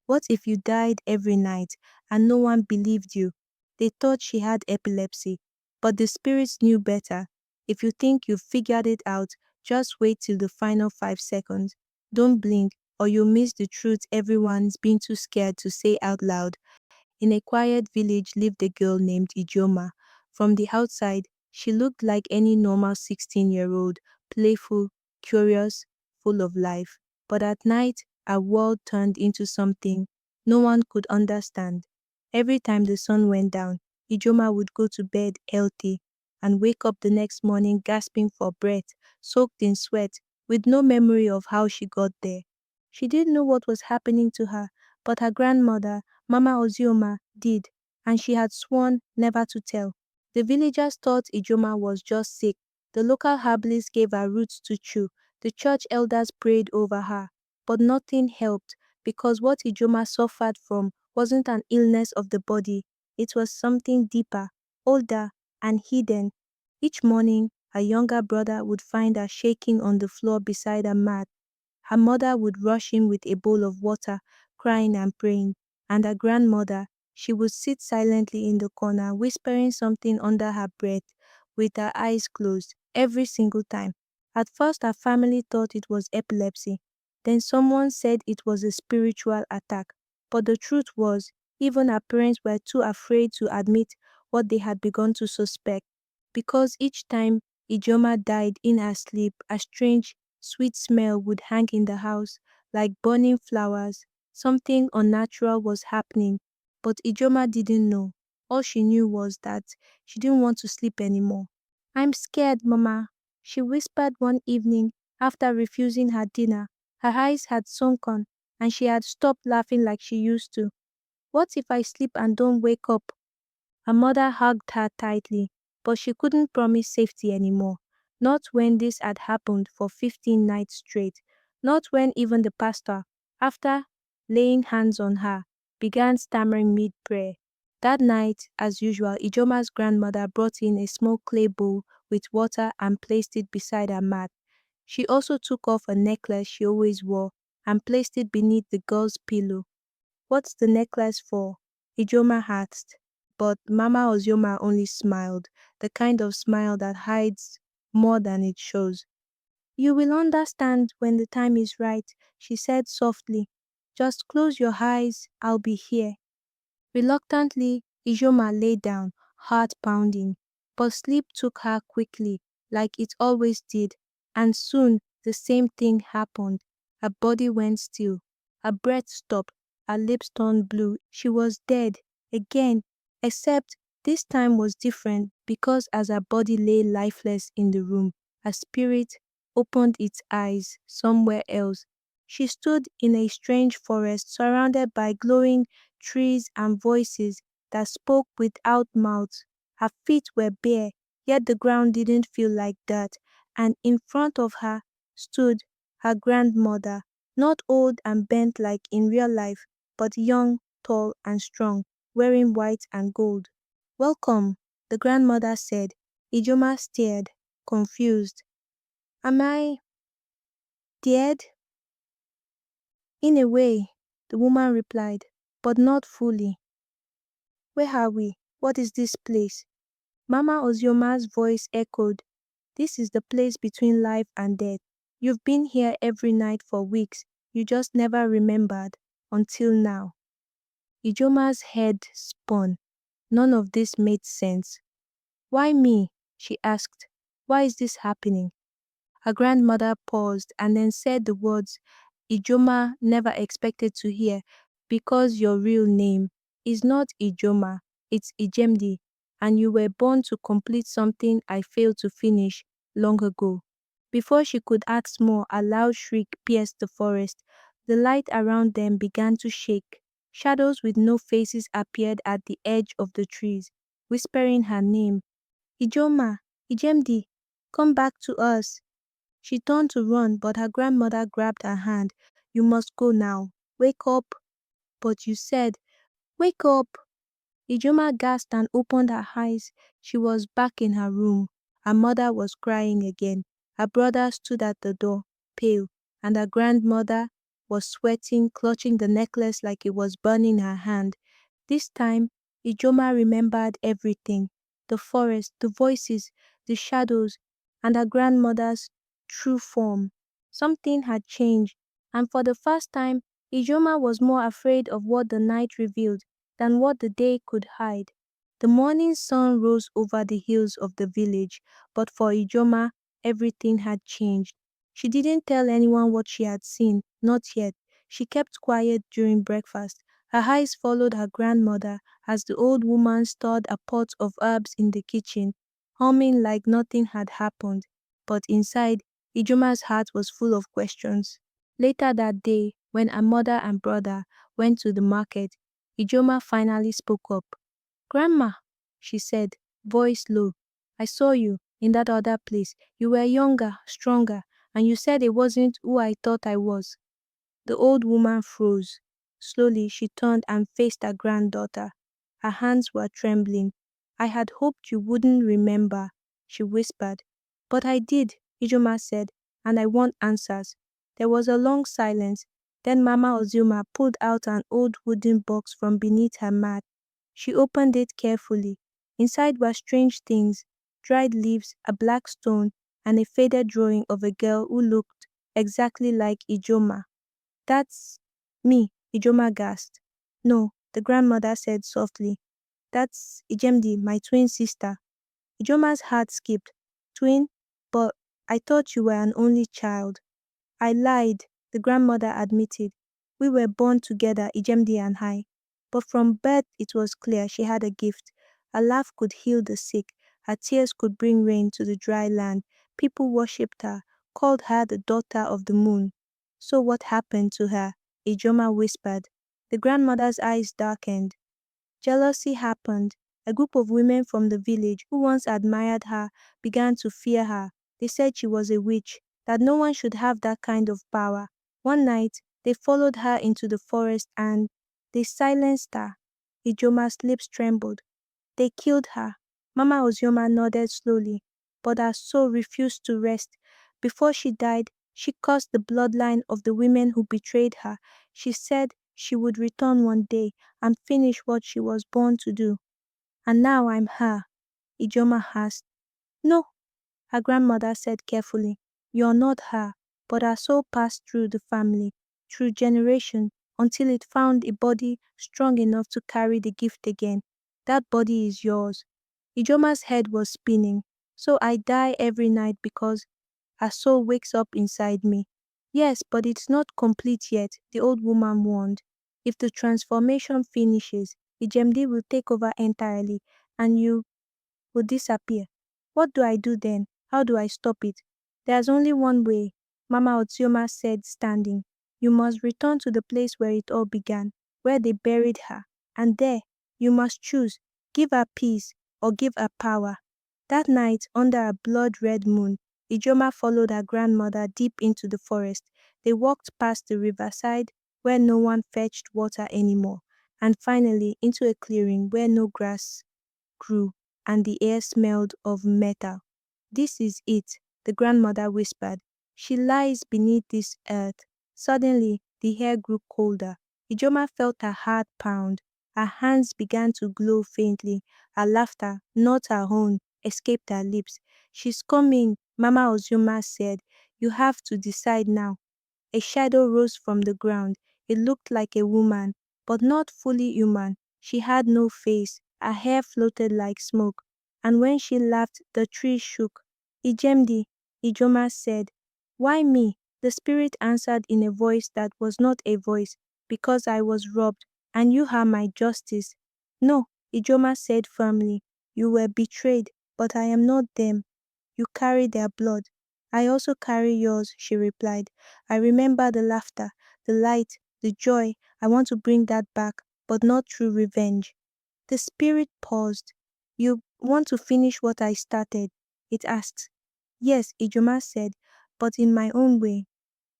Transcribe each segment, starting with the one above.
What if you died every night and no one believed you? They thought she had epilepsy, but the spirits knew better. If you think you've figured it out, just wait till the final 5 seconds. Don't blink, or you'll miss the truth everyone's been too scared to say out loud. In a quiet village lived a girl named Ijoma. From the outside, she looked like any normal 16-year-old, playful, curious, full of life. But at night, her world turned into something no one could understand. Every time the sun went down, Ijoma would go to bed healthy and wake up the next morning gasping for breath, soaked in sweat, with no memory of how she got there. She didn't know what was happening to her, but her grandmother, Mama Ozioma, did, and she had sworn never to tell. The villagers thought Ijoma was just sick. The local herbalist gave her roots to chew. The church elders prayed over her. But nothing helped, because what Ijoma suffered from wasn't an illness of the body. It was something deeper, older, and hidden. Each morning, her younger brother would find her shaking on the floor beside her mat. Her mother would rush in with a bowl of water, crying and praying, and her grandmother, she would sit silently in the corner, whispering something under her breath, with her eyes closed, every single time. At first, her family thought it was epilepsy. Then someone said it was a spiritual attack. But the truth was, even her parents were too afraid to admit what they had begun to suspect. Because each time Ijoma died in her sleep, a strange, sweet smell would hang in the house, like burning flowers. Something unnatural was happening, but Ijoma didn't know. All she knew was that she didn't want to sleep anymore. I'm scared, Mama, she whispered one evening after refusing her dinner. Her eyes had sunken, and she had stopped laughing like she used to. What if I sleep and don't wake up? Her mother hugged her tightly, but she couldn't promise safety anymore. Not when this had happened for 15 nights straight. Not when even the pastor, after laying hands on her, began stammering mid-prayer. That night, as usual, Ijoma's grandmother brought in a small clay bowl with water and placed it beside her mat. She also took off a necklace she always wore and placed it beneath the girl's pillow. What's the necklace for? Ijoma asked, but Mama Ozioma only smiled, the kind of smile that hides more than it shows. You will understand when the time is right, she said softly. Just close your eyes, I'll be here. Reluctantly, Ijoma lay down, heart pounding, but sleep took her quickly, like it always did, and soon the same thing happened. Her body went still, her breath stopped, her lips turned blue. She was dead, again, except this time was different because as her body lay lifeless in the room, her spirit opened its eyes somewhere else. She stood in a strange forest surrounded by glowing trees and voices that spoke without mouths. Her feet were bare, yet the ground didn't feel like dirt, and in front of her stood her grandmother, not old and bent like in real life, but young, tall, and strong, wearing white and gold. Welcome, the grandmother said. Ijoma stared, confused. Am I dead? In a way, the woman replied, but not fully. Where are we? What is this place? Mama Ozioma's voice echoed. This is the place between life and death. You've been here every night for weeks. You just never remembered until now. Ijoma's head spun. None of this made sense. Why me? She asked. Why is this happening? Her grandmother paused and then said the words Ijoma never expected to hear, because your real name is not Ijoma, it's Ijemdi, and you were born to complete something I failed to finish long ago. Before she could ask more, a loud shriek pierced the forest. The light around them began to shake. Shadows with no faces appeared at the edge of the trees, whispering her name. Ijoma, Ijemdi, come back to us. She turned to run, but her grandmother grabbed her hand. You must go now. Wake up. But you said, wake up. Ijoma gasped and opened her eyes. She was back in her room. Her mother was crying again. Her brother stood at the door, pale, and her grandmother, was sweating, clutching the necklace like it was burning her hand. This time, Ijoma remembered everything: the forest, the voices, the shadows, and her grandmother's true form. Something had changed, and for the first time, Ijoma was more afraid of what the night revealed than what the day could hide. The morning sun rose over the hills of the village, but for Ijoma, everything had changed. She didn't tell anyone what she had seen, not yet. She kept quiet during breakfast. Her eyes followed her grandmother as the old woman stirred a pot of herbs in the kitchen, humming like nothing had happened. But inside, Ijuma's heart was full of questions. Later that day, when her mother and brother went to the market, Ijoma finally spoke up. "Grandma," she said, voice low, "I saw you in that other place. You were younger, stronger, and you said it wasn't who I thought I was." The old woman froze. Slowly she turned and faced her granddaughter. Her hands were trembling. "I had hoped you wouldn't remember," she whispered. "But I did," Ijoma said, "and I want answers." There was a long silence. Then Mama Ozuma pulled out an old wooden box from beneath her mat. She opened it carefully. Inside were strange things: dried leaves, a black stone, and a faded drawing of a girl who looked exactly like Ijoma. "That's me," Ijoma gasped. "No," the grandmother said softly. "That's Ijemdi, my twin sister." Ijoma's heart skipped. "Twin? But I thought you were an only child." "I lied," the grandmother admitted. "We were born together, Ijemdi and I. But from birth it was clear she had a gift. Her laugh could heal the sick. Her tears could bring rain to the dry land. People worshipped her, called her the daughter of the moon." "So what happened to her?" Ijoma whispered. The grandmother's eyes darkened. "Jealousy happened. A group of women from the village who once admired her began to fear her. They said she was a witch, that no one should have that kind of power. One night, they followed her into the forest and they silenced her." Ijoma's lips trembled. "They killed her." Mama Ozioma nodded slowly, but her soul refused to rest. Before she died, she cursed the bloodline of the women who betrayed her. She said she would return one day and finish what she was born to do. "And now I'm her?" Ijoma asked. "No," her grandmother said carefully. "You're not her, but her soul passed through the family, through generation, until it found a body strong enough to carry the gift again. That body is yours." Ijoma's head was spinning. "So I die every night because her soul wakes up inside me." "Yes, but it's not complete yet," the old woman warned. "If the transformation finishes, Ijemdi will take over entirely, and you will disappear. What do I do then? How do I stop it?" "There's only one way," Mama Otsioma said, standing. "You must return to the place where it all began, where they buried her. And there, you must choose: give her peace or give her power." That night, under a blood-red moon, Ijoma followed her grandmother deep into the forest. They walked past the riverside, where no one fetched water anymore, and finally into a clearing where no grass grew and the air smelled of metal. "This is it," the grandmother whispered. "She lies beneath this earth." Suddenly, the air grew colder. Ijoma felt her heart pound. Her hands began to glow faintly. Her laughter, not her own, escaped her lips. "She's coming," Mama Ozuma said. "You have to decide now." A shadow rose from the ground. It looked like a woman, but not fully human. She had no face. Her hair floated like smoke, and when she laughed, the tree shook. "Ijemdi," Ijoma said. "Why me?" The spirit answered in a voice that was not a voice. "Because I was robbed, and you are my justice." "No," Ijoma said firmly. "You were betrayed, but I am not them. You carry their blood. I also carry yours," she replied. "I remember the laughter, the light, the joy. I want to bring that back, but not through revenge." The spirit paused. "You want to finish what I started?" it asked. "Yes," Ijoma said, "but in my own way."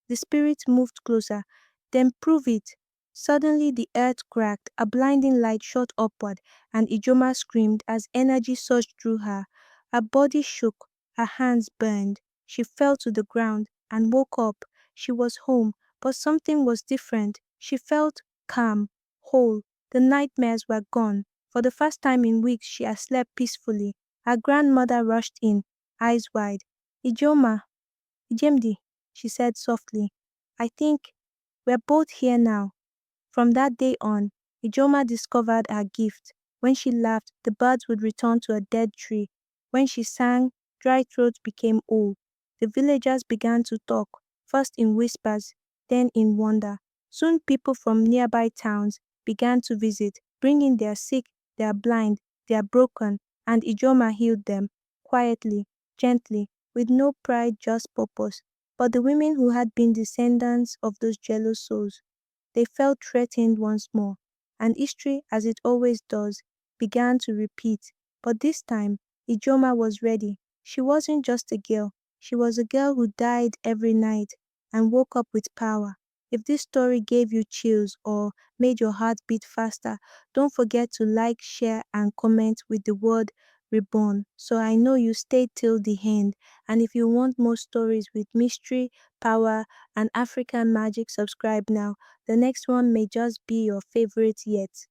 The spirit moved closer. "Then prove it." Suddenly the earth cracked, a blinding light shot upward, and Ijoma screamed as energy surged through her. Her body shook, her hands burned. She fell to the ground and woke up. She was home, but something was different. She felt calm, whole. The nightmares were gone. For the first time in weeks, she had slept peacefully. Her grandmother rushed in, eyes wide. Ijoma, Ijemdi, she said softly. I think we're both here now. From that day on, Ijoma discovered her gift. When she laughed, the birds would return to a dead tree. When she sang, dry throats became whole. The villagers began to talk, first in whispers, then in wonder. Soon people from nearby towns began to visit, bringing their sick, their blind, their broken, and Ijoma healed them, quietly, gently, with no pride, just purpose. But the women who had been descendants of those jealous souls, they felt threatened once more, and history, as it always does, began to repeat. But this time, Ijoma was ready. She wasn't just a girl, she was a girl who died every night and woke up with power. If this story gave you chills or made your heart beat faster, don't forget to like, share, and comment with the word reborn. So I know you stayed till the end. And if you want more stories with mystery, power, and African magic, subscribe now. The next one may just be your favorite yet.